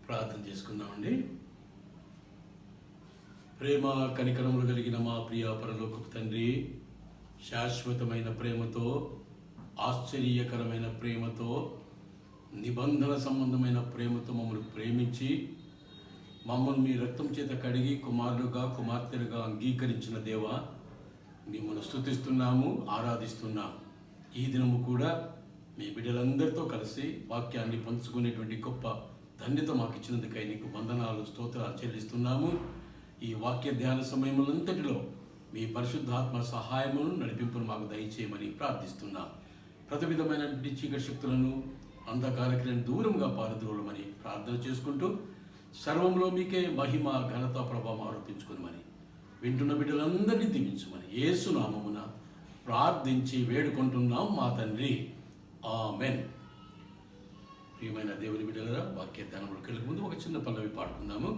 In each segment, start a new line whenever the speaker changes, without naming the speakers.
ప్రార్థన చేసుకుందామండి. ప్రేమ కనికరములు కలిగిన మా ప్రియ పరలోకపు తండ్రి, శాశ్వతమైన ప్రేమతో, ఆశ్చర్యకరమైన ప్రేమతో, నిబంధన సంబంధమైన ప్రేమతో మమ్మల్ని ప్రేమించి మమ్మల్ని మీ రక్తం చేత కడిగి కుమారులుగా కుమార్తెలుగా అంగీకరించిన దేవా, మిమ్మల్ని స్తుతిస్తున్నాము, ఆరాధిస్తున్నాము. ఈ దినము కూడా మీ బిడ్డలందరితో కలిసి వాక్యాన్ని పంచుకునేటువంటి గొప్ప ధన్యత మాకు ఇచ్చినందుకై నీకు వందనాలు, స్తోత్రాలు చెల్లిస్తున్నాము. ఈ వాక్య ధ్యాన సమయములంతటిలో మీ పరిశుద్ధాత్మ సహాయమును నడిపింపును మాకు దయచేయమని ప్రార్థిస్తున్నాం. ప్రతి విధమైనటువంటి చీకటి శక్తులను, అంధకారక్రియను దూరంగా పారద్రోలమని ప్రార్థన చేసుకుంటూ సర్వంలో మీకే మహిమ, ఘనత, ప్రభావం ఆరోపించుకుని వింటున్న బిడ్డలందరినీ దీవించమని యేసు నామమున ప్రార్థించి వేడుకుంటున్నాం మా తండ్రి, ఆమెన్. ప్రియమైన దేవుని బిడ్డలరా, వాక్య ధ్యానంలోకి వెళ్ళక ముందు ఒక చిన్న పల్లవి పాడుకుందాము.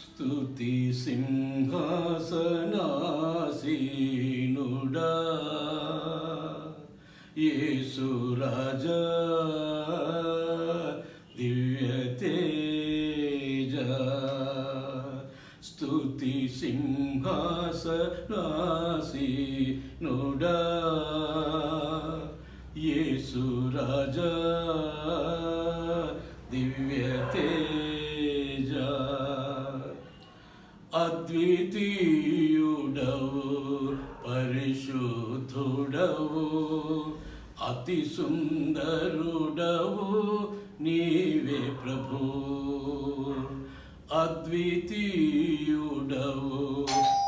స్తుతి సింహాసనాసీనుడా యేసు రాజా దివ్య తేజ, స్తుతి సింహాసనాసీనుడా యేసు రాజా దివ్య తేజ, అద్వితీయుడవు, పరిశుద్ధుడవు, అతి సుందరుడవు నీవే ప్రభు. అద్వితీయుడవు,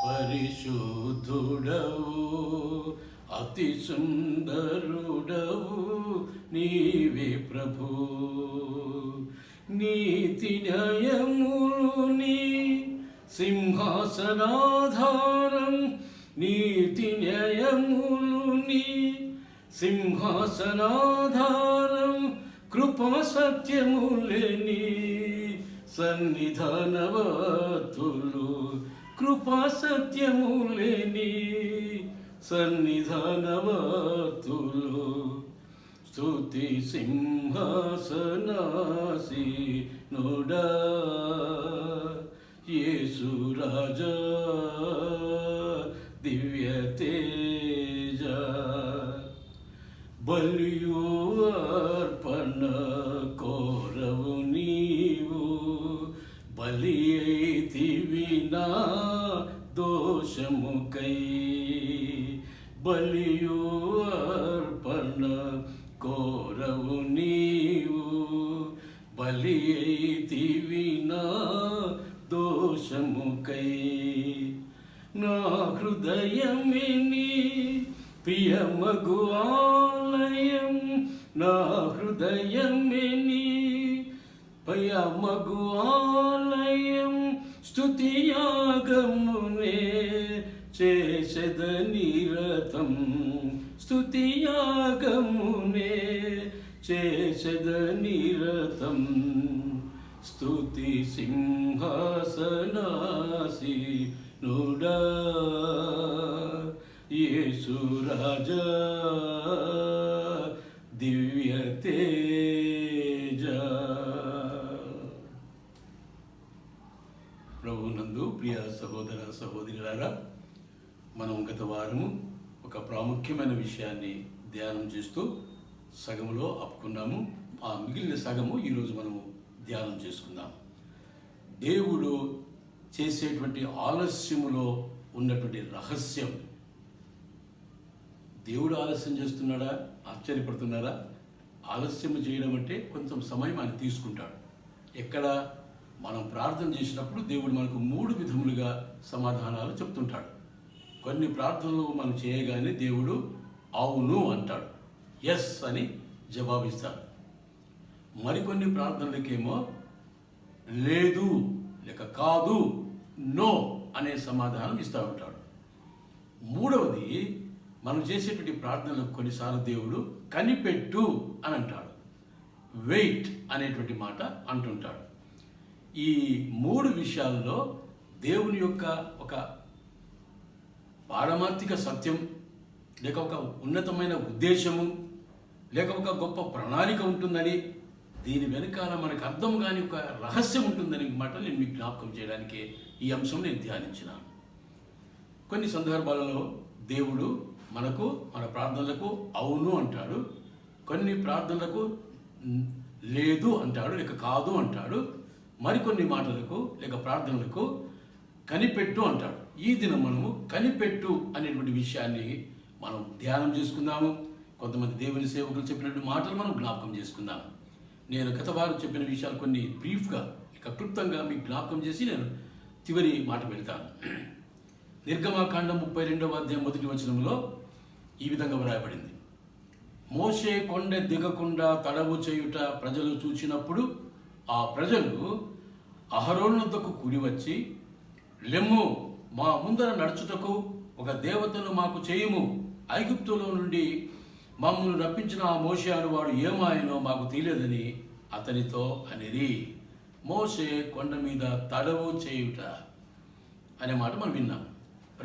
పరిశుద్ధుడవు, అతి సుందరుడవు నీవే ప్రభు. నీతి న్యాయములు నీ సింహాసనాధారం, నీతి న్యాయములు నీ సింహాసనాధారం, కృపా సత్యములేని సన్నిధానవర్తులు, కృపా సత్యములేని సన్నిధానవర్తులు, స్తుతి సింహాసనాసీనుడా యేసు రాజా దివ్య తేజ, బలియు అర్పణ కోరవు నీవు, బలి అయితివి నా దోషముకై. బలియు అర్పణ కోరవు నీవు, బలి అయితివి నా దోషముకై. నా హృదయమే నీ ప్రియమగు ఆలయం, నా హృదయమే నీ ప్రియమగు ఆలయం, స్తుతియాగమునే చేసెద నిరతం, స్తుతియాగమునే చేసెద నిరతం, స్తుతి సింహాసనాసీనుడా యేసు రాజా దివ్య తేజ. ప్రభునందు ప్రియ సహోదర సహోదరులారా, మనం గత వారము ఒక ప్రాముఖ్యమైన విషయాన్ని ధ్యానం చేస్తూ సగములో ఆపుకున్నాము. ఆ మిగిలిన సగము ఈరోజు మనము ధ్యానం చేసుకుందాం. దేవుడు చేసేటువంటి ఆలస్యములో ఉన్నటువంటి రహస్యం. దేవుడు ఆలస్యం చేస్తున్నాడా? ఆశ్చర్యపడుతున్నారా? ఆలస్యం చేయడం అంటే కొంచెం సమయం ఆయన తీసుకుంటాడు. ఎక్కడ? మనం ప్రార్థన చేసినప్పుడు దేవుడు మనకు 3 విధములుగా సమాధానాలు చెప్తుంటాడు. కొన్ని ప్రార్థనలు మనం చేయగానే దేవుడు అవును అంటాడు, ఎస్ అని జవాబిస్తాడు. మరికొన్ని ప్రార్థనలకేమో లేదు, లేక కాదు, నో అనే సమాధానం ఇస్తూ ఉంటాడు. మూడవది, మనం చేసేటువంటి ప్రార్థనలకు కొన్నిసార్లు దేవుడు కనిపెట్టు అని అంటాడు, వెయిట్ అనేటువంటి మాట అంటుంటాడు. ఈ 3 విషయాల్లో దేవుని యొక్క ఒక పారమార్థిక సత్యం, లేక ఒక ఉన్నతమైన ఉద్దేశము, లేక ఒక గొప్ప ప్రణాళిక ఉంటుందని దీని వెనకాల మనకు అర్థం కాని ఒక రహస్యం ఉంటుందని మాట నేను మీకు జ్ఞాపకం చేయడానికి ఈ అంశం నేను ధ్యానించినాను. కొన్ని సందర్భాలలో దేవుడు మనకు మన ప్రార్థనలకు అవును అంటాడు, కొన్ని ప్రార్థనలకు లేదు అంటాడు, లేక కాదు అంటాడు, మరికొన్ని మాటలకు లేక ప్రార్థనలకు కనిపెట్టు అంటాడు. ఈ దినం మనము కనిపెట్టు అనేటువంటి విషయాన్ని మనం ధ్యానం చేసుకుందాము. కొంతమంది దేవుని సేవకులు చెప్పినటువంటి మాటలు మనం జ్ఞాపకం చేసుకుందాము. నేను గత వారు చెప్పిన విషయాలు కొన్ని బ్రీఫ్గా ఇక క్లుప్తంగా మీకు జ్ఞాపకం చేసి నేను చివరి మాట పెడతాను. నిర్గమాకాండం 32వ అధ్యాయం 1వ వచనంలో ఈ విధంగా వ్రాయబడింది. మోషే కొండ దిగకుండా తడవు చేయుట ప్రజలు చూచినప్పుడు ఆ ప్రజలు అహరోను వద్దకు కూడి వచ్చి, లెమ్ము, మా ముందర నడుచుటకు ఒక దేవతను మాకు చేయుము, ఐగుప్తులో నుండి మమ్మల్ని రప్పించిన ఆ మోషే అనువాడు ఏమాయనో మాకు తెలియదని అతనితో అనిరి. మోషే కొండ మీద తడవు చేయుట అనే మాట మనం విన్నాం.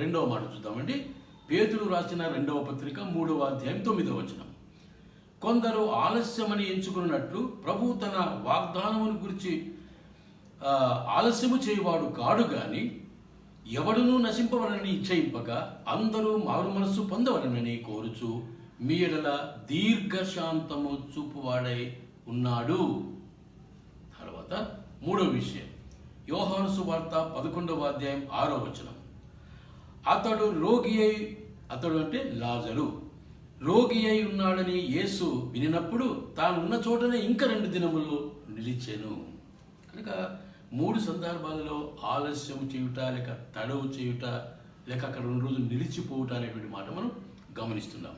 రెండవ మాట చూద్దామండి. పేతురు రాసిన 2వ పత్రిక 3వ అధ్యాయం 9వ వచనం. కొందరు ఆలస్యమని ఎంచుకున్నట్లు ప్రభు తన వాగ్దానమును గురించి ఆలస్యము చేయవాడు కాడు గాని ఎవడునూ నశింపవలనని ఇచ్చయింపక అందరూ మారు మనస్సు పొందవలనని కోరుచు మీ ఎడల దీర్ఘశాంతము చూపువాడై ఉన్నాడు. తర్వాత 3వ విషయం, యోహాను సువార్త 11వ అధ్యాయం 6వ వచనం. అతడు అంటే లాజరు రోగి అయి ఉన్నాడని యేసు వినినప్పుడు తాను ఉన్న చోటనే ఇంకా 2 దినములు నిలిచెను. కనుక 3 సందర్భాలలో ఆలస్యం చేయుట, లేక తడవు చేయుట, లేక అక్కడ 2 రోజులు నిలిచిపోవుట అనేటువంటి మాట మనం గమనిస్తున్నాం.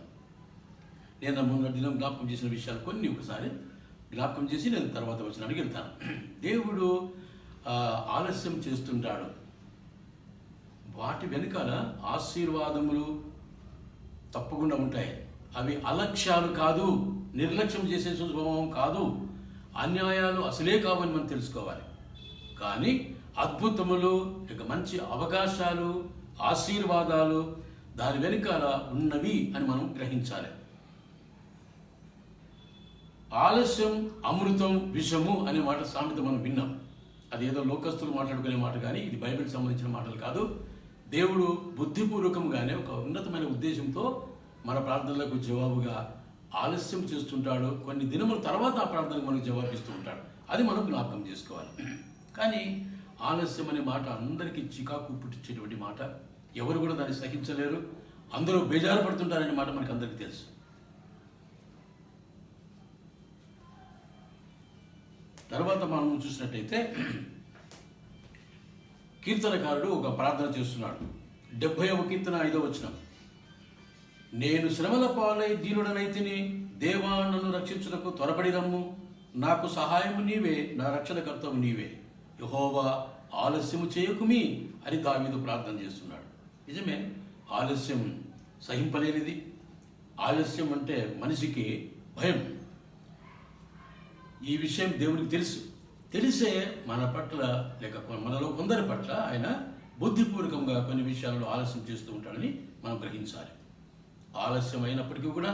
నేను మొన్న దినం జ్ఞాపకం చేసిన విషయాలు కొన్ని ఒకసారి జ్ఞాపకం చేసి నేను తర్వాత వచనానికి వెళ్తాను. దేవుడు ఆలస్యం చేస్తుంటాడు. వాటి వెనుకాల ఆశీర్వాదములు తప్పకుండా ఉంటాయి. అవి అలక్ష్యాలు కాదు, నిర్లక్ష్యం చేసే స్వభావం కాదు, అన్యాయాలు అసలే కావని మనం తెలుసుకోవాలి. కానీ అద్భుతములు, ఇక మంచి అవకాశాలు, ఆశీర్వాదాలు దాని వెనుకాల ఉన్నవి అని మనం గ్రహించాలి. ఆలస్యం అమృతం విషము అనే మాట సామెత మనం విన్నాం. అది ఏదో లోకస్తులు మాట్లాడుకునే మాట కానీ ఇది బైబిల్కి సంబంధించిన మాటలు కాదు. దేవుడు బుద్ధిపూర్వకంగానే ఒక ఉన్నతమైన ఉద్దేశంతో మన ప్రార్థనలకు జవాబుగా ఆలస్యం చేస్తుంటాడు. కొన్ని దినముల తర్వాత ఆ ప్రార్థనకు మనకు జవాబిస్తూ ఉంటాడు. అది మనం జ్ఞాపకం చేసుకోవాలి. కానీ ఆలస్యం అనే మాట అందరికీ చికాకు పుట్టించేటువంటి మాట. ఎవరు కూడా దాన్ని సహించలేరు. అందరూ బేజారు పడుతుంటారనే మాట మనకు అందరికీ తెలుసు. తర్వాత మనం చూసినట్టయితే కీర్తనకారుడు ఒక ప్రార్థన చేస్తున్నాడు. 70వ కీర్తన 5వ వచనం. నేను శ్రమల పాలై దీనుడనైతిని, దేవా నన్ను రక్షించుటకు త్వరపడి రమ్ము, నాకు సహాయము నీవే, నా రక్షణకర్తవు నీవే, యెహోవా ఆలస్యము చేయకుమి అని దావీదు ప్రార్థన చేస్తున్నాడు. నిజమే, ఆలస్యం సహింపలేనిది. ఆలస్యం అంటే మనిషికి భయం. ఈ విషయం దేవునికి తెలుసు. తెలిసే మన పట్ల లేక మనలో కొందరి పట్ల ఆయన బుద్ధిపూర్వకంగా కొన్ని విషయాల్లో ఆలస్యం చేస్తూ ఉంటాడని మనం గ్రహించాలి. ఆలస్యం అయినప్పటికీ కూడా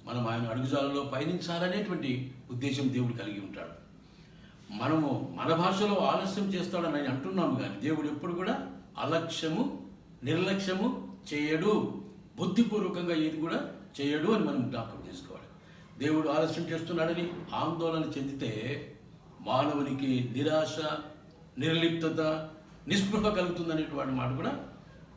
మనం ఆయన అడుగుజాలలో పయనించాలనేటువంటి ఉద్దేశం దేవుడు కలిగి ఉంటాడు. మనము మన భాషలో ఆలస్యం చేస్తాడని ఆయన అంటున్నాము, కానీ దేవుడు ఎప్పుడు కూడా అలక్ష్యము నిర్లక్ష్యము చేయడు, బుద్ధిపూర్వకంగా ఏది కూడా చేయడు అని మనం జ్ఞాపకం చేసుకోవాలి. దేవుడు ఆలస్యం చేస్తున్నాడని ఆందోళన చెందితే మానవునికి నిరాశ, నిర్లిప్తత, నిస్పృహ కలుగుతుందనేటువంటి మాట కూడా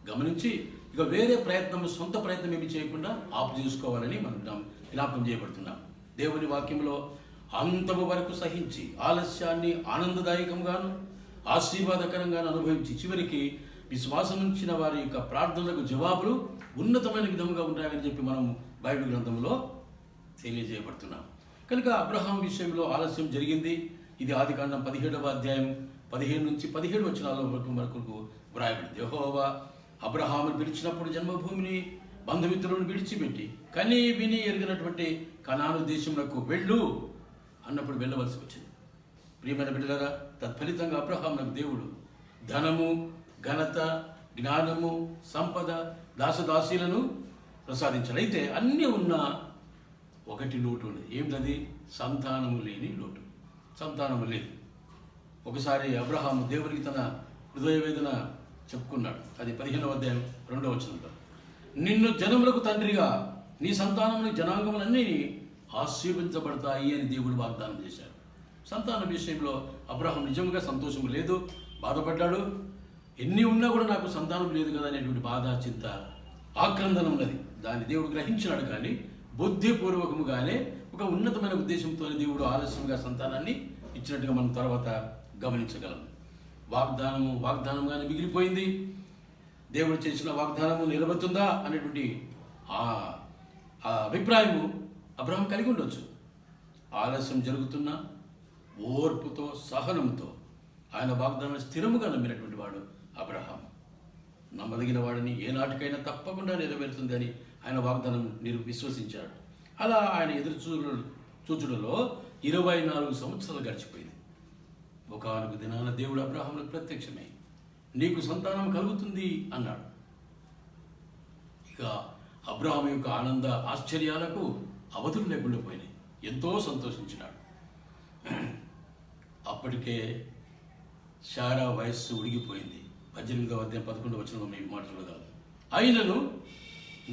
గమనించి ఇక వేరే ప్రయత్నం, సొంత ప్రయత్నం ఏమి చేయకుండా ఆపు చేసుకోవాలని మనం జ్ఞాపకం చేయబడుతున్నాం. దేవుని వాక్యంలో అంతము వరకు సహించి ఆలస్యాన్ని ఆనందదాయకంగాను ఆశీర్వాదకరంగాను అనుభవించి చివరికి విశ్వాసం ఉంచిన వారి యొక్క ప్రార్థనలకు జవాబులు ఉన్నతమైన విధంగా ఉంటాయని చెప్పి మనం బైబిల్ గ్రంథంలో తెలియజేయబడుతున్నాం. కనుక అబ్రహాం విషయంలో ఆలస్యం జరిగింది. ఇది ఆదికాండం 17వ అధ్యాయం 15 నుంచి 17 వచనాల వరకు వ్రాయబడింది. యెహోవా అబ్రహామును పిలిచినప్పుడు జన్మభూమిని, బంధుమిత్రులను విడిచిపెట్టి కని విని ఎరిగినటువంటి కనాను దేశములకు వెళ్ళు అన్నప్పుడు వెళ్ళవలసి వచ్చింది. ప్రియమైన బిడ్డలారా, తత్ఫలితంగా అబ్రహామునకు దేవుడు ధనము, ఘనత, జ్ఞానము, సంపద, దాసదాసీలను ప్రసాదించాడు. అయితే అన్నీ ఉన్న ఒకటి లోటు ఉన్నది. ఏమిటది? సంతానము లేని లోటు. సంతానం లేదు. ఒకసారి అబ్రహాము దేవునికి తన హృదయ వేదన చెప్పుకున్నాడు. అది 15వ అధ్యాయం 2వ వచనంలో, నిన్ను జనములకు తండ్రిగా, నీ సంతానముని జనాంగములన్నీ ఆశీర్వించబడతాయి అని దేవుడు వాగ్దానం చేశాడు. సంతానం విషయంలో అబ్రహాం నిజంగా సంతోషం లేదు, బాధపడ్డాడు. ఎన్ని ఉన్నా కూడా నాకు సంతానం లేదు కదా అనేటువంటి బాధ, చింత, ఆక్రందన ఉన్నది. దాన్ని దేవుడు గ్రహించినాడు. కానీ బుద్ధిపూర్వకముగానే ఒక ఉన్నతమైన ఉద్దేశంతో దేవుడు ఆలస్యంగా సంతానాన్ని ఇచ్చినట్టుగా మనం తర్వాత గమనించగలం. వాగ్దానంగానే మిగిలిపోయింది. దేవుడు చేసిన వాగ్దానము నిలబడుతుందా అనేటువంటి ఆ అభిప్రాయము అబ్రహాం కలిగి ఉండొచ్చు. ఆలస్యం జరుగుతున్న ఓర్పుతో, సహనంతో ఆయన వాగ్దానాన్ని స్థిరముగా నమ్మినటువంటి వాడు అబ్రహాం. నమ్మదగిన వాడిని ఏనాటికైనా తప్పకుండా నెరవేరుతుందని ఆయన వాగ్దానం విశ్వసించాడు. అలా ఆయన చూచుడులో 24 సంవత్సరాలు గడిచిపోయింది. ఒకానొక దినాన దేవుడు అబ్రహాములకు ప్రత్యక్షమై నీకు సంతానం కలుగుతుంది అన్నాడు. ఇక అబ్రహాం యొక్క ఆనంద ఆశ్చర్యాలకు అవధులు లేకుండా పోయినాయి. ఎంతో సంతోషించినాడు. అప్పటికే శారా వయస్సు ఉడిగిపోయింది. 18వ అధ్యాయం 11వ వచనంలో మేము మాట చూడగలం. అయినను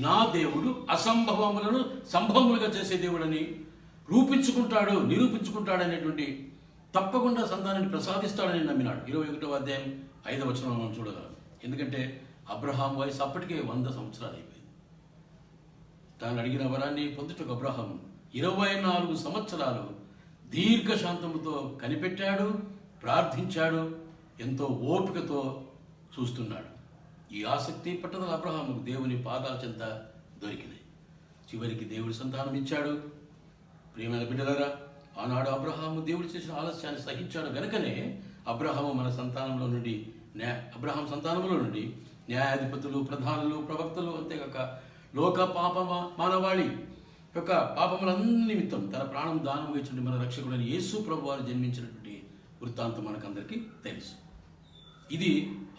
నా దేవుడు అసంభవములను సంభవములుగా చేసే దేవుడని నిరూపించుకుంటాడు అనేటువంటి తప్పకుండా సంతానాన్ని ప్రసాదిస్తాడని నమ్మినాడు. 21వ అధ్యాయం 5వ వచనంలో మనం చూడగలం. ఎందుకంటే అబ్రహాం వయసు అప్పటికే 100 సంవత్సరాలు అయిపోయింది. తాను అడిగిన వరాన్ని పొందుటకు అబ్రహాం 24 సంవత్సరాలు దీర్ఘశాంతముతో కనిపెట్టాడు, ప్రార్థించాడు, ఎంతో ఓపికతో చూస్తున్నాడు. ఈ ఆసక్తి పట్టుదల అబ్రహాముకు దేవుని పాదాల చెంత దొరికినాయి. చివరికి దేవుడి సంతానం ఇచ్చాడు. ప్రియమైన బిడ్డలారా, ఆనాడు అబ్రహాము దేవుడు చేసిన ఆలస్యాన్ని సహించాడు గనుకనే అబ్రహాం సంతానంలో నుండి న్యాయాధిపతులు, ప్రధానులు, ప్రవక్తలు, అంతేకాక లోక మానవాళి యొక్క పాపములన్నీ నిమిత్తం తన ప్రాణం దానం ఇచ్చిన మన రక్షకుడైన యేసు ప్రభు వారు జన్మించినటువంటి వృత్తాంతం మనకందరికీ తెలుసు. ఇది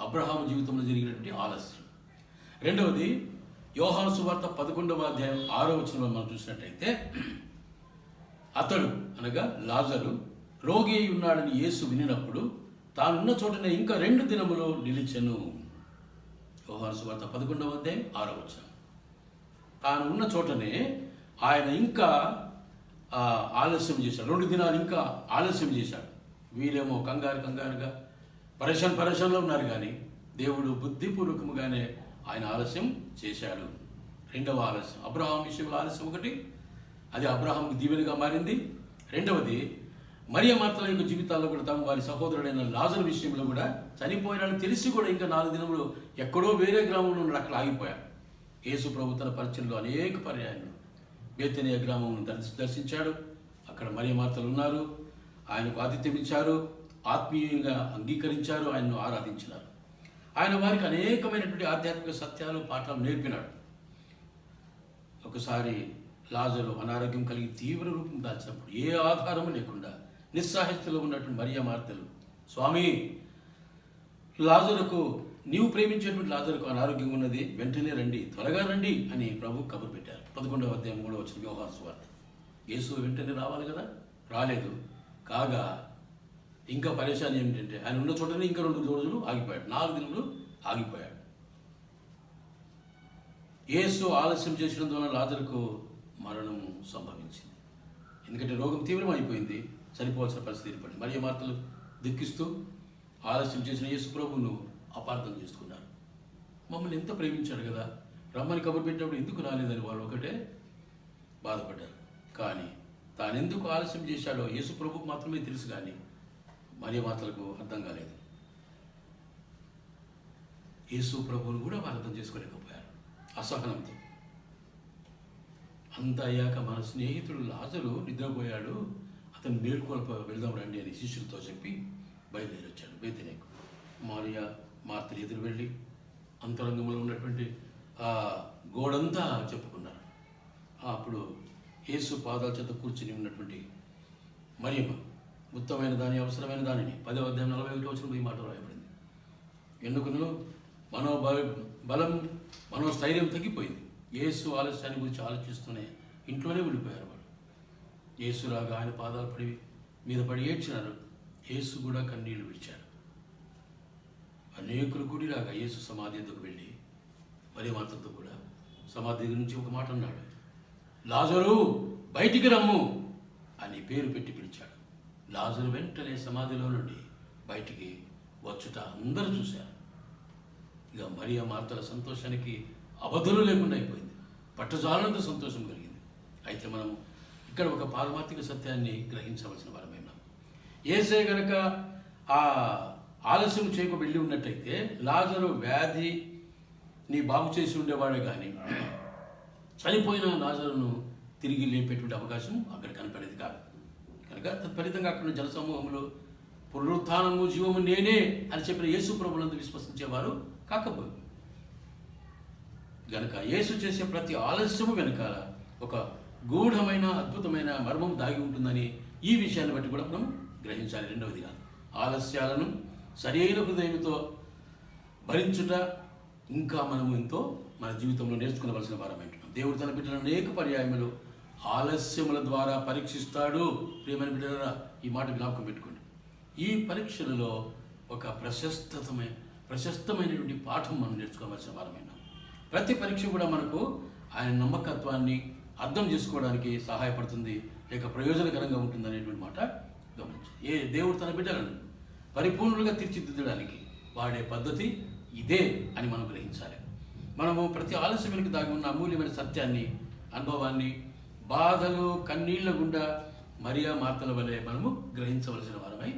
అబ్రహాము జీవితంలో జరిగినటువంటి ఆలస్యం. రెండవది, యోహాను సువార్త 11వ అధ్యాయం 6వ వచనంలో మనం చూసినట్టయితే, అతడు అనగా లాజరు రోగి అయి ఉన్నాడని యేసు వినినప్పుడు తానున్న చోటనే ఇంకా 2 దినములు నిలిచెను. యోహాను సువార్త 11వ అధ్యాయం 6వ వచనం. తాను ఉన్న చోటనే ఆయన ఇంకా ఆలస్యం చేశాడు. 2 దినాలు ఇంకా ఆలస్యం చేశాడు. వీరేమో కంగారుగా పరేషాన్లో ఉన్నారు. కానీ దేవుడు బుద్ధిపూర్వకముగానే ఆయన ఆలస్యం చేశాడు. రెండవ ఆలస్యం, అబ్రహాం విషయంలో ఆలస్యం ఒకటి, అది అబ్రహాంకు దీవెనగా మారింది. రెండవది, మరియ మార్తల యొక్క జీవితాల్లో కూడా తాము వారి సహోదరుడైన లాజరు విషయంలో కూడా చనిపోయినాడని తెలిసి కూడా ఇంకా 4 దినములు ఎక్కడో వేరే గ్రామంలో ఉన్నాడు, అక్కడ ఆగిపోయాడు. యేసు ప్రభు తన పరిచయంలో అనేక పర్యాయాలు బేతనియ గ్రామం దర్శించాడు. అక్కడ మరియ మార్తలు ఉన్నారు, ఆయనకు ఆతిథ్యం ఇచ్చారు, ఆత్మీయంగా అంగీకరించారు, ఆయనను ఆరాధించినారు. ఆయన వారికి అనేకమైనటువంటి ఆధ్యాత్మిక సత్యాలు, పాఠాలు నేర్పినాడు. ఒకసారి లాజరు అనారోగ్యం కలిగి తీవ్ర రూపం దాల్చినప్పుడు ఏ ఆధారము లేకుండా నిస్సహాయతలో ఉన్నటువంటి మరియ మార్తలు, స్వామి, లాజరుకు, నీవు ప్రేమించేటువంటి లాజరుకు అనారోగ్యం ఉన్నది, వెంటనే రండి, త్వరగా రండి అని ప్రభు కబురు పెట్టారు. 11వ అధ్యాయం 3వ వచనం యోహాను సువార్త. యేసు వెంటనే రావాలి కదా, రాలేదు. కాగా ఇంకా పరేషాని ఏమిటంటే ఆయన ఉన్న చోటనే ఇంకా 2 రోజులు ఆగిపోయాడు, 4 దినములు ఆగిపోయాడు. యేసు ఆలస్యం చేసినందువలన లాజరుకు మరణం సంభవించింది. ఎందుకంటే రోగం తీవ్రమైపోయింది, చనిపోవాల్సిన పరిస్థితి ఏర్పడింది. మరియ మార్తలు దుఃఖిస్తూ ఆలస్యం చేసిన యేసు ప్రభువును అపార్థం చేసుకున్నారు. మమ్మల్ని ఎంత ప్రేమించాడు కదా, రమ్మని కబురు పెట్టినప్పుడు ఎందుకు రాలేదని వాళ్ళు ఒకటే బాధపడ్డారు. కానీ తాను ఎందుకు ఆలస్యం చేశాడో యేసు ప్రభువుకు మాత్రమే తెలుసు, కానీ మరియ మార్తలకు అర్థం కాలేదు. యేసు ప్రభువును కూడా వాళ్ళు అర్థం చేసుకోలేకపోయారు అసహనంతో. అంత అయ్యాక మన స్నేహితుడు లాజరు నిద్రపోయాడు, అతను మేల్కొల్ప వెళ్దాం రండి అని శిష్యులతో చెప్పి బయలుదేరి వచ్చాడు బేతనీకు. మరియ మార్తలు ఎదురు వెళ్ళి అంతరంగంలో ఉన్నటువంటి ఆ గోడంతా చెప్పుకున్నారు. అప్పుడు యేసు పాదాల చేత కూర్చుని ఉన్నటువంటి మరియమ్మ ఉత్తమైన దాని, అవసరమైన దానిని 10వ అధ్యాయం 41వ వచనంలో ఈ మాట రాయబడింది. ఎందుకునో మనోస్థైర్యం తగ్గిపోయింది. యేసు ఆలస్యాన్ని గురించి ఆలోచిస్తూనే ఇంట్లోనే ఉండిపోయారు వాళ్ళు. యేసు రాగా ఆయన పాదాలు పడి మీద పడి ఏడ్చినారు. యేసు కూడా కన్నీళ్లు విడిచాడు. అనేకులు కూడిలాగా యేసు సమాధి ఎద్దుకు వెళ్ళి మరి మాతతో కూడా సమాధి దగ్గర నుంచి ఒక మాట అన్నాడు, లాజరు బయటికి రమ్ము అని పేరు పెట్టి పిలిచాడు. లాజరు వెంటనే సమాధిలో నుండి బయటికి వచ్చుట అందరూ చూశారు. ఇక మరియా మార్తల సంతోషానికి అవధులు లేకుండా అయిపోయింది. పట్టజాలనంత సంతోషం కలిగింది. అయితే మనం ఇక్కడ ఒక పారమార్థిక సత్యాన్ని గ్రహించవలసిన వారమైనా, యేసే గనక ఆ ఆలస్యం చేయకు వెళ్ళి ఉన్నట్టయితే లాజరు వ్యాధి నీ బాగు చేసి ఉండేవాడే కానీ చనిపోయిన లాజరును తిరిగి లేపేటువంటి అవకాశం అక్కడ కనపడేది కాదు. కనుక తత్ఫలితంగా అక్కడ జనసమూహంలో పునరుత్థానము జీవము నేనే అని చెప్పిన యేసు ప్రభువునందు విశ్వసించేవారు కాకపోయి గనక యేసు చేసే ప్రతి ఆలస్యము వెనకాల ఒక గూఢమైన అద్భుతమైన మర్మం దాగి ఉంటుందని ఈ విషయాన్ని బట్టి కూడా మనం గ్రహించాలి. రెండవదిగా, ఆలస్యాలను సరైన హృదయంతో భరించుట ఇంకా మనము ఎంతో మన జీవితంలో నేర్చుకునవలసిన వారమంటున్నాం. దేవుడు తన బిడ్డలను అనేక పర్యాయములు ఆలస్యముల ద్వారా పరీక్షిస్తాడు. ప్రియమైన బిడ్డలారా, ఈ మాట జ్ఞాపకం పెట్టుకోండి. ఈ పరీక్షలలో ఒక ప్రశస్తమైనటువంటి పాఠం మనం నేర్చుకోవాల్సిన వారమైనా. ప్రతి పరీక్ష కూడా మనకు ఆయన నమ్మకత్వాన్ని అర్థం చేసుకోవడానికి సహాయపడుతుంది, లేక ప్రయోజనకరంగా ఉంటుంది అనేటువంటి మాట గమనించాలి. దేవుడు తన బిడ్డలను పరిపూర్ణులుగా తీర్చిదిద్దడానికి వాడే పద్ధతి ఇదే అని మనం గ్రహించాలి. మనము ప్రతి ఆలస్యం వెనుక దాగి ఉన్న అమూల్యమైన సత్యాన్ని, అనుభవాన్ని బాధలు కన్నీళ్ల గుండా మరియా మార్తల వలె మనము గ్రహించవలసిన వారమై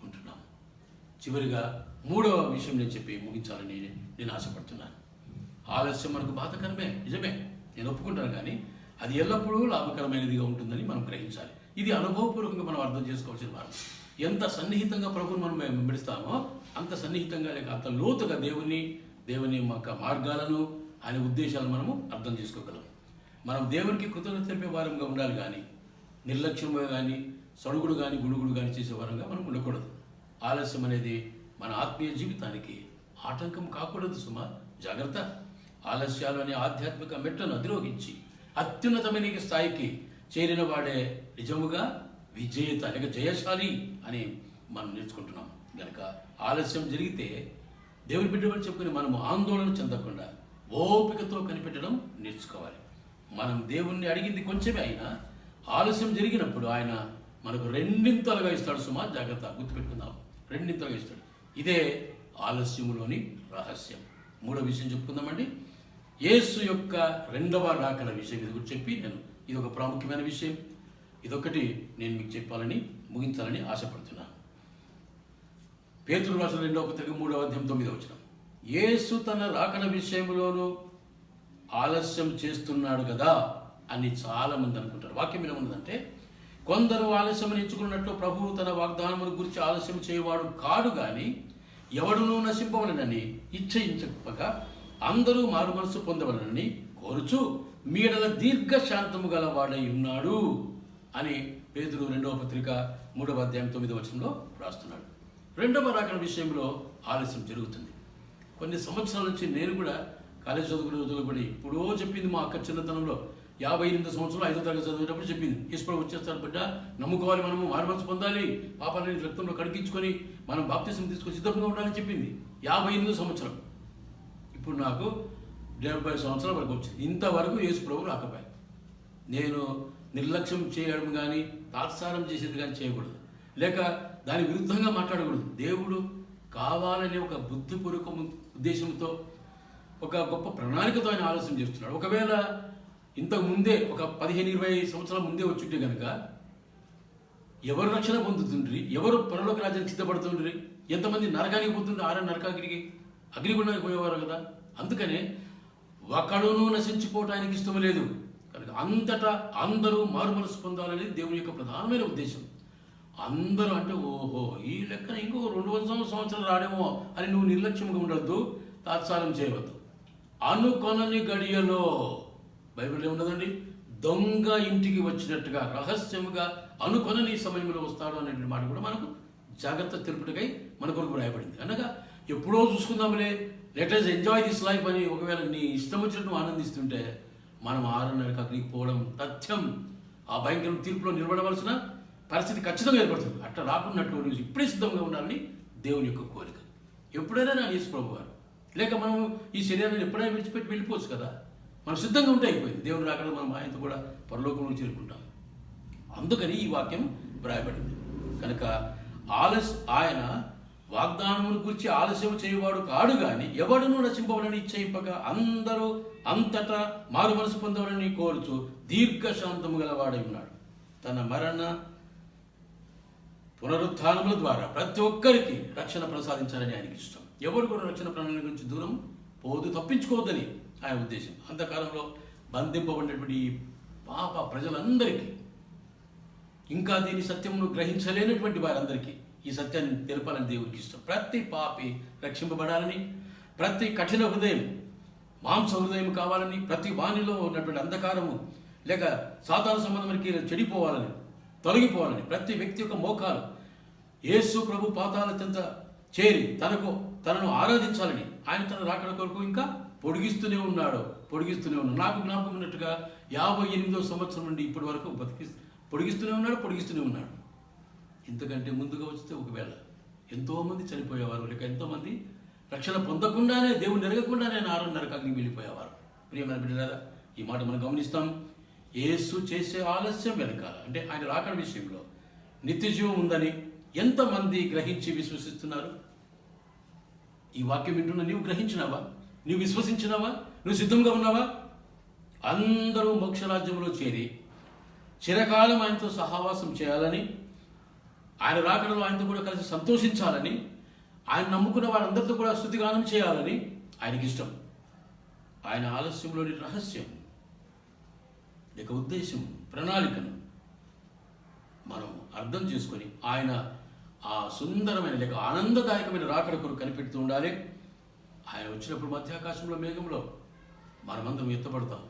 ఉంటున్నాము. చివరిగా మూడవ విషయం నేను చెప్పి ముగించాలని నేను ఆశపడుతున్నాను. ఆలస్యం మనకు బాధకరమే, నిజమే, నేను ఒప్పుకుంటాను. కానీ అది ఎల్లప్పుడూ లాభకరమైనదిగా ఉంటుందని మనం గ్రహించాలి. ఇది అనుభవపూర్వకంగా మనం అర్థం చేసుకోవాల్సిన వారం. ఎంత సన్నిహితంగా ప్రభువుని మనం వెంబడిస్తామో అంత సన్నిహితంగా లేక అంత లోతుగా దేవుని యొక్క మార్గాలను, ఆయన ఉద్దేశాలను మనము అర్థం చేసుకోగలం. మనం దేవునికి కృతజ్ఞత తెలిపే వారంగా ఉండాలి కానీ నిర్లక్ష్యంగా కానీ సడుగుడు కానీ గుడుగుడు కానీ చేసే వారంగా మనం ఉండకూడదు. ఆలస్యం అనేది మన ఆత్మీయ జీవితానికి ఆటంకం కాకూడదు. సుమా జాగ్రత్త. ఆలస్యాలు అనే ఆధ్యాత్మిక మెట్టను అధిరోహించి అత్యున్నతమైన స్థాయికి చేరిన వాడే నిజముగా విజేత లేక జయశాలి అని మనం నేర్చుకుంటున్నాం. కనుక ఆలస్యం జరిగితే దేవుని బిడ్డలు చెప్పుకుని మనము ఆందోళన చెందకుండా ఓపికతో కనిపెట్టడం నేర్చుకోవాలి. మనం దేవుణ్ణి అడిగింది కొంచెమే అయినా ఆలస్యం జరిగినప్పుడు ఆయన మనకు రెండింతలుగా ఇస్తాడు. సుమా జాగ్రత్త, గుర్తుపెట్టుకుందాం, రెండింతలుగా ఇస్తాడు. ఇదే ఆలస్యములోని రహస్యం. మూడో విషయం చెప్పుకుందామండి. యేసు యొక్క రెండవ రాకడ విషయం ఇది కూడా చెప్పి ఇది ఒక ప్రాముఖ్యమైన విషయం. ఇదొకటి నేను మీకు చెప్పాలని ముగించాలని ఆశపడుతున్నాను. పేతురు రాసిన 2వ పత్రిక 3వ అధ్యాయం 9వ వచనం, యేసు తన రాకడ విషయంలోనూ ఆలస్యం చేస్తున్నాడు కదా అని చాలా మంది అనుకుంటారు. వాక్యం ఏమున్నదంటే, కొందరు ఆలస్యం ఎంచుకున్నట్లు ప్రభువు తన వాగ్దానముల గురించి ఆలస్యం చేయవాడు కాడు గాని ఎవడునూ నశింపవలనని ఇచ్చయించకపోగా అందరూ మారు మనసు పొందవలనని కోరుచు మీడల దీర్ఘశాంతము గల వాడై ఉన్నాడు అని పేతురు 2వ పత్రిక 3వ అధ్యాయం 9వ వచనంలో రాస్తున్నాడు. రెండవ రాకడ విషయంలో ఆలస్యం జరుగుతుంది. కొన్ని సంవత్సరాల నుంచి నేను కూడా కాలేజ్ చదువుకుని ఇప్పుడో చెప్పింది మా అక్క చిన్నతనంలో 58 సంవత్సరాలు 5వ తరగతి చదివేటప్పుడు చెప్పింది, ఈశ్వరు వచ్చేస్తాడు బిడ్డ, నమ్ముకోవాలి, మనము మారుమనసు పొందాలి, పాపాలని రక్తంలో కడిగించుకొని మనం బాప్తిసం తీసుకొని సిద్ధంగా ఉండాలని చెప్పింది. 58 సంవత్సరం. ఇప్పుడు నాకు 70 సంవత్సరాల వరకు వచ్చింది. ఇంతవరకు యేసు ప్రభువు రాకపోయాయి. నేను నిర్లక్ష్యం చేయడం కానీ తాత్సారం చేసేది కానీ చేయకూడదు, లేక దాని విరుద్ధంగా మాట్లాడకూడదు. దేవుడు కావాలనే ఒక బుద్ధిపూర్వక ఉద్దేశంతో ఒక గొప్ప ప్రణాళికతో ఆయన ఆలస్యం చేస్తున్నాడు. ఒకవేళ ఇంతకు ముందే ఒక 15-20 సంవత్సరాల ముందే వచ్చుంటే కనుక ఎవరు రక్షణ పొందుతుండ్రి, ఎవరు పరలోక రాజ్యానికి సిద్ధపడుతుండ్రి, ఎంతమంది నరకానికి పోతుండ్రి, నరకానికి అగ్నిగుండానికి పోయేవారు కదా. అందుకనే ఒకడును నశించిపోవటానికి ఇష్టం లేదు. కనుక అంతటా అందరూ మారు మనసు పొందాలనేది దేవుని యొక్క ప్రధానమైన ఉద్దేశం. అందరూ అంటే ఓహో ఈ లెక్కన ఇంకో 200 సంవత్సరాలు రాడేమో అని నువ్వు నిర్లక్ష్యంగా ఉండొద్దు, తాత్సారం చేయవద్దు. అనుకొనని గడియలో బైబిల్ ఏమున్నదండి, దొంగ ఇంటికి వచ్చినట్టుగా రహస్యముగా అనుకొనని సమయంలో వస్తాడు అనేటువంటి మాట కూడా మనకు జాగ్రత్త తెలుపుటకై మన కొరకు రాయబడింది. అనగా ఎప్పుడో చూసుకుందాంలే, let us enjoy this life అని ఒకవేళ నీ ఇష్టం వచ్చినట్టు ఆనందిస్తుంటే మనం 6:30కి అక్కడికి పోవడం తథ్యం. ఆ భయంకర తీర్పులో నిలబడవలసిన పరిస్థితి ఖచ్చితంగా ఏర్పడుతుంది. అట్లా రాకున్నట్లు నువ్వు ఇప్పుడే సిద్ధంగా ఉండాలని దేవుని యొక్క కోరిక. ఎప్పుడైనా నా యేసు ప్రభు గారు, లేక మనం ఈ శరీరాన్ని ఎప్పుడైనా విడిచిపెట్టి వెళ్ళిపోవచ్చు కదా. మనం సిద్ధంగా ఉంటే అయిపోయింది. దేవుని రాకడ మనం ఆయనతో కూడా పరలోకంలో చేరుకుంటాం. అందుకని ఈ వాక్యం వ్రాయబడింది. కనుక ఆయన వాగ్దానమును గురించి ఆలస్యం చేయవాడు కాడు గాని ఎవడును రచింపవలని ఇచ్చయిపక అందరూ అంతటా మారు మనసు పొందవలని కోరుచు దీర్ఘశాంతము గలవాడై ఉన్నాడు. తన మరణ పునరుత్థానముల ద్వారా ప్రతి ఒక్కరికి రక్షణ ప్రసాదించాలని ఆయనకి ఇష్టం. ఎవరు కూడా రక్షణ ప్రణాళిక నుంచి దూరం పోదు, తప్పించుకోవద్దని ఆయన ఉద్దేశం. అంతకాలంలో బంధింపబడినటువంటి ఈ పాప ప్రజలందరికీ, ఇంకా దీని సత్యమును గ్రహించలేనటువంటి వారందరికీ ఈ సత్యాన్ని తెలపాలని దేవుడికి ఇష్టం. ప్రతి పాపి రక్షింపబడాలని, ప్రతి కఠిన హృదయం మాంస హృదయం కావాలని, ప్రతి వాణిలో ఉన్నటువంటి అంధకారము లేక సాతాన సంబంధమైన చెడిపోవాలని, తొలగిపోవాలని, ప్రతి వ్యక్తి యొక్క మోకాలు యేసు ప్రభు పాతాల చెంత చేరి తనను ఆరాధించాలని ఆయన తన రాకడ కొరకు ఇంకా పొడిగిస్తూనే ఉన్నాడు. నాకు జ్ఞాపకం ఉన్నట్టుగా 58వ సంవత్సరం నుండి ఇప్పటి వరకు పొడిగిస్తూనే ఉన్నాడు. ఇంతకంటే ముందుగా వస్తే ఒకవేళ ఎంతోమంది చనిపోయేవారు, లేక ఎంతోమంది రక్షణ పొందకుండానే, దేవుని ఎరగకుండానే 6:30 అగ్నికి వెళ్ళిపోయేవారు. ప్రియమైన బిడ్డలారా, ఈ మాట మనం గమనిస్తాం. యేసు చేసే ఆలస్యం వెనకాల, అంటే ఆయన రాకడ విషయంలో నిత్యజీవం ఉందని ఎంతమంది గ్రహించి విశ్వసిస్తున్నారు? ఈ వాక్యం వింటున్నా నీవు గ్రహించినావా? నీవు విశ్వసించినావా? నువ్వు సిద్ధంగా ఉన్నావా? అందరూ మోక్షరాజ్యంలో చేరి చిరకాలం ఆయనతో సహవాసం చేయాలని, ఆయన రాకడలో ఆయనతో కూడా కలిసి సంతోషించాలని, ఆయన నమ్ముకున్న వారందరితో కూడా స్తుతిగానం చేయాలని ఆయనకి ఇష్టం. ఆయన ఆలస్యంలోని రహస్యం లేక ఉద్దేశం, ప్రణాళికను మనం అర్థం చేసుకొని ఆయన ఆ సుందరమైన లేక ఆనందదాయకమైన రాకడ కొరకు కనిపెడుతూ ఉండాలి. ఆయన వచ్చినప్పుడు మధ్యాకాశంలో మేఘంలో మనమందరం ఎత్తపడతాం.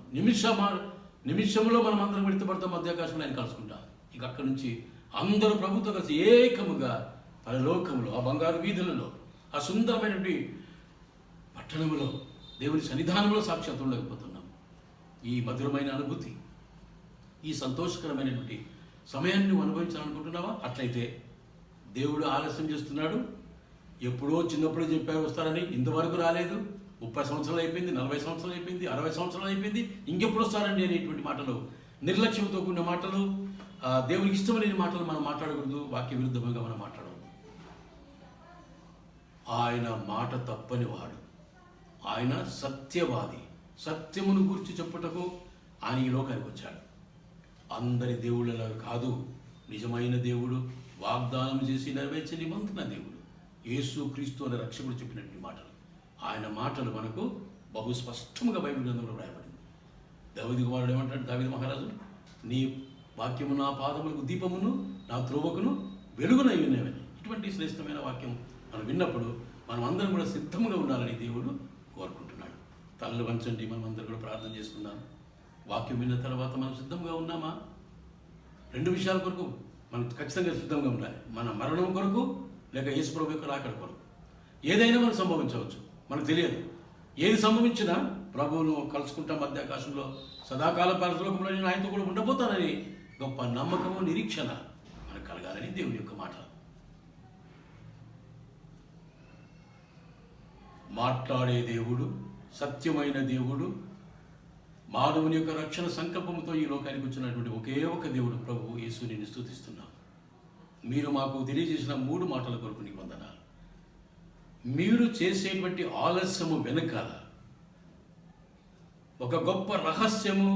నిమిషంలో మనమందరం ఎత్తపడతాం. మధ్యాకాశంలో ఆయన కలుసుకుంటాం. ఇక అక్కడి నుంచి అందరూ ప్రభుత్వం కలిసి ఏకముగా పరలోకములో, ఆ బంగారు వీధులలో, ఆ సుందరమైనటువంటి పట్టణంలో దేవుని సన్నిధానంలో సాక్షాత్తు ఉండకపోతున్నాం. ఈ మధురమైన అనుభూతి, ఈ సంతోషకరమైనటువంటి సమయాన్ని నువ్వు అనుభవించాలనుకుంటున్నావా? అట్లయితే దేవుడు ఆలస్యం చేస్తున్నాడు. ఎప్పుడో చిన్నప్పుడే చెప్పారు వస్తారని, ఇంతవరకు రాలేదు. 30 సంవత్సరాలు అయిపోయింది, 40 సంవత్సరాలు అయిపోయింది, 60 సంవత్సరాలు అయిపోయింది, ఇంకెప్పుడు వస్తారండి అనేటువంటి మాటలు, నిర్లక్ష్యంతో కూడిన మాటలు, దేవునికి ఇష్టమైన మాటలు మనం మాట్లాడకూడదు. వాక్య విరుద్ధంగా మనం మాట్లాడకూడదు. ఆయన మాట తప్పని వాడు, ఆయన సత్యవాది. సత్యమును గురించి చెప్పుటకు ఆయన ఈ లోకానికి వచ్చాడు. అందరి దేవుళ్ళలా కాదు, నిజమైన దేవుడు, వాగ్దానం చేసి నెరవేర్చే నిబంధన దేవుడు యేసు క్రీస్తు అనే రక్షకుడు చెప్పినటువంటి మాటలు, ఆయన మాటలు మనకు బహు స్పష్టంగా బైబిల్ గ్రంథంలో రాయబడింది. దావీదు కుమారుడు ఏమంటాడు? దావీదు మహారాజు, నీ వాక్యము నా పాదములకు దీపమును, నా త్రోవకును వెలుగునై ఉన్నవని. ఇటువంటి శ్రేష్టమైన వాక్యం మనం విన్నప్పుడు మనం అందరం కూడా సిద్ధంగా ఉండాలని దేవుడు కోరుకుంటున్నాడు. తలలు వంచండి, మనం అందరం కూడా ప్రార్థన చేసుకుందాం. వాక్యం విన్న తర్వాత మనం సిద్ధంగా ఉన్నామా? 2 విషయాల కొరకు మనం ఖచ్చితంగా సిద్ధంగా ఉండాలి. మన మరణం కొరకు, లేక యేసు ప్రభు యొక్క రాకడ కొరకు. ఏదైనా మనకు సంభవించవచ్చు, మనకు తెలియదు. ఏది సంభవించినా ప్రభువును కలుసుకుంటాం మధ్యాకాశంలో, సదాకాల పరలోకంలో నేను ఆయనతో కూడా ఉండబోతానని గొప్ప నమ్మకము, నిరీక్షణ మనకు కలగాలని దేవుని యొక్క మాట. మాట్లాడే దేవుడు, సత్యమైన దేవుడు, మానవుని యొక్క రక్షణ సంకల్పంతో ఈ లోకానికి వచ్చినటువంటి ఒకే ఒక దేవుడు ప్రభువు యేసుని స్తుతిస్తున్నాం. మీరు మాకు తెలియజేసిన 3 మాటల కొరకు నీకు వందనాలు. మీరు చేసేటువంటి ఆలస్యము వెనకాల ఒక గొప్ప రహస్యము,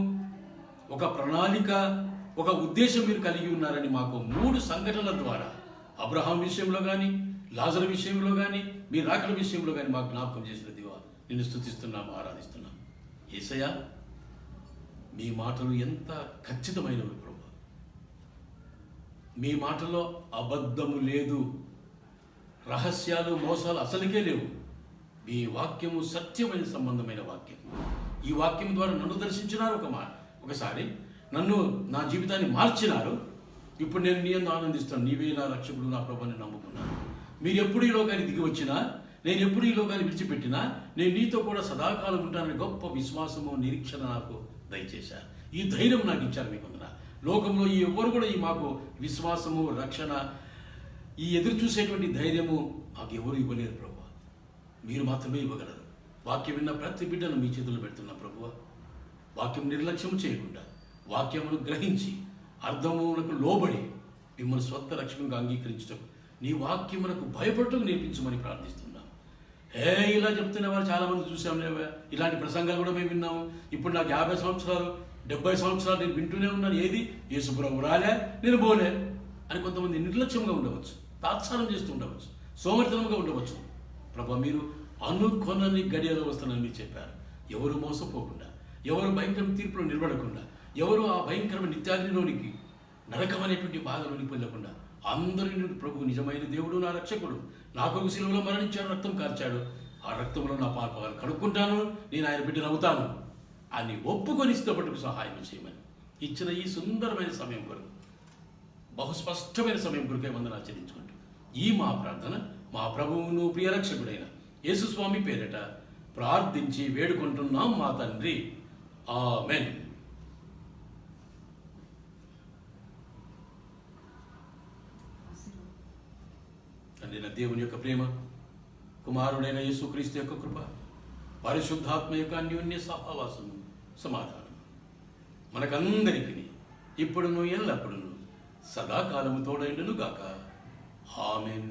ఒక ప్రణాళిక, ఒక ఉద్దేశం మీరు కలిగి ఉన్నారని మాకు 3 సంఘటనల ద్వారా, అబ్రహాం విషయంలో కానీ, లాజరు విషయంలో కానీ, మీ రాకడ విషయంలో కానీ మాకు జ్ఞాపకం చేసిన దేవా నిన్ను స్తుతిస్తున్నాము, ఆరాధిస్తున్నాము. యేసయ్యా, మీ మాటలు ఎంత ఖచ్చితమైనవి ప్రభు. మీ మాటలో అబద్ధము లేదు, రహస్యాలు, మోసాలు అసలుకే లేవు. మీ వాక్యము సత్యమైన సంబంధమైన వాక్యం. ఈ వాక్యం ద్వారా నన్ను దర్శించినారు ఒకసారి, నన్ను, నా జీవితాన్ని మార్చినారు. ఇప్పుడు నేను నీ యందు ఆనందిస్తాను. నీవే నా రక్షకుడు, నా ప్రభువుని నమ్ముకున్నాను. మీరు ఎప్పుడు ఈ లోకానికి దిగి వచ్చినా, నేను ఎప్పుడు ఈ లోకాన్ని విడిచిపెట్టినా, నేను నీతో కూడా సదాకాలం ఉంటానని గొప్ప విశ్వాసము, నిరీక్షణ నాకు దయచేశారు. ఈ ధైర్యం నాకు ఇచ్చారు. మీకు లోకంలో ఎవరు కూడా ఈ మాకు విశ్వాసము, రక్షణ, ఈ ఎదురు చూసేటువంటి ధైర్యము మాకు ఎవరు ఇవ్వలేరు ప్రభు. మీరు మాత్రమే ఇవ్వగలరు. వాక్యం విన్న ప్రతి బిడ్డను మీ చేతుల్లో పెడుతున్నా ప్రభువా. వాక్యం నిర్లక్ష్యం చేయకుండా వాక్యమును గ్రహించి అర్థమునకు లోబడి మిమ్మల్ని స్వత్త రక్షణగా అంగీకరించడం, నీ వాక్యమునకు భయపడటకు నేర్పించమని ప్రార్థిస్తున్నాం. ఇలా చెప్తున్న వారు చాలామంది చూసాం. ఇలాంటి ప్రసంగాలు కూడా మేము విన్నాము. ఇప్పుడు నాకు 50 సంవత్సరాలు 70 సంవత్సరాలు నేను వింటూనే ఉన్నాను. ఏది యేసుప్రభు రాలే, నేను పోలే అని కొంతమంది నిర్లక్ష్యంగా ఉండవచ్చు, తాత్సారం చేస్తూ ఉండవచ్చు, సోమరితనంగా ఉండవచ్చు. ప్రభు, మీరు అనుకొనని గడియలో వస్తానని మీరు చెప్పారు. ఎవరు మోసపోకుండా, ఎవరు భయంకర తీర్పులో నిలబడకుండా, ఎవరు ఆ భయంకరమైన నిత్యాగ్నిలోనికి, నరకమనేటువంటి బాధలోనికి వెళ్ళకుండా అందరి నుండి ప్రభు నిజమైన దేవుడు, నా రక్షకుడు, నా కొరకు శిలువలో మరణించాడు, రక్తం కార్చాడు, ఆ రక్తంలో నా పాపాలను కడుక్కుంటాను, నేను ఆయన బిడ్డను అవుతాను అని ఒప్పుకొని ఇష్టపట్టుకు సహాయం చేయమని ఇచ్చిన ఈ సుందరమైన సమయం కొరకు, బహుస్పష్టమైన సమయం కొరకే వందన ఆచరించుకుంటూ ఈ మా ప్రార్థన మా ప్రభువును ప్రియరక్షకుడైన యేసుస్వామి పేరిట ప్రార్థించి వేడుకుంటున్నాం మా తండ్రి. ఆమెన్. తండ్రి దేవుని యొక్క ప్రేమ, కుమారుడైన యేసుక్రీస్తు యొక్క కృప, పరిశుద్ధాత్మ యొక్క అన్యోన్య సహవాసము, సమాధానం మనకందరికీ ఇప్పుడును ఎల్లప్పుడును సదాకాలము తోడైండును గాక. ఆమెన్.